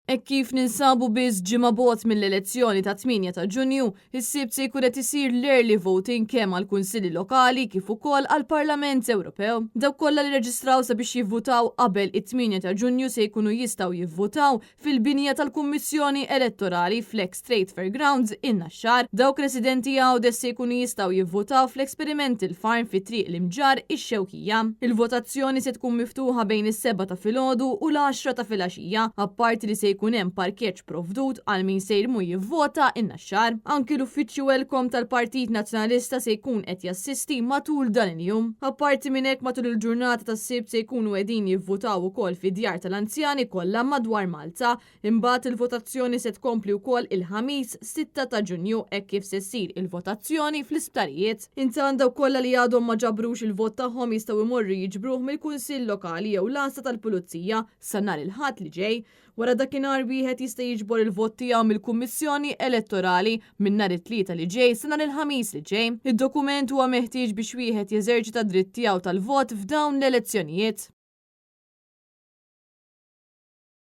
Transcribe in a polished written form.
Kif ninsabu biss ġimgħa bogħod mill-elezzjoni ta' 8 ta' Ġunju, is-sibt se jkun qed isir l-early voting kemm għall-Kunsilli Lokali kif ukoll għall-Parlament Ewropew. Dawk kollha li reġistraw sabiex jivvutaw qabel it-8 ta' Ġunju se jkunu jistgħu jivvutaw fil-binja tal-Kummissjoni Elettorali fl-Ex Trade Fairgrounds in-Naxxar. Dawk residenti Għawdes se jkunu jistgħu jivvutaw fl-Experimental Farm fi triq l-Imġar ix-Xewkija. Il-votazzjoni se tkun miftuħa bejn is-7 ta' filgħodu u l-10 ta' filgħaxija, apparti li se jkun hemm parkeġġ provdut għal min se jmur jivvota in-Naxxar. Anki l-Uffiċċju Welcome tal-Partit Nazzjonalista se jkun qed jassisti matul dan il-jum. Apparti minn hekk matul il-ġurnata tas-sibt se jkunu qegħdin jivvutaw ukoll fid-djar tal-anzjani kollha madwar Malta. Imbagħad il-votazzjoni se tkompli wkoll il-ħamis 6 ta' Ġunju hekk kif se ssir il-votazzjoni fl-isptarijiet. Intant dawk kollha li għadhom ma ġabrux il-vot tagħhom jistgħu jmorru jiġbruh mill-Kunsill Lokali jew l-Asta tal-Pulizija sa nhar il-Ħadd li ġej. Wara dakinhar wieħed jista' jiġbor il-vot tiegħu mill-Kummissjoni Elettorali minn nhar it-Tlieta li ġej sa nhar il-Ħamis li ġej. Id-dokument huwa meħtieġ biex wieħed jeżerċita dritt tiegħu tal-vot f'dawn l-elezzjonijiet.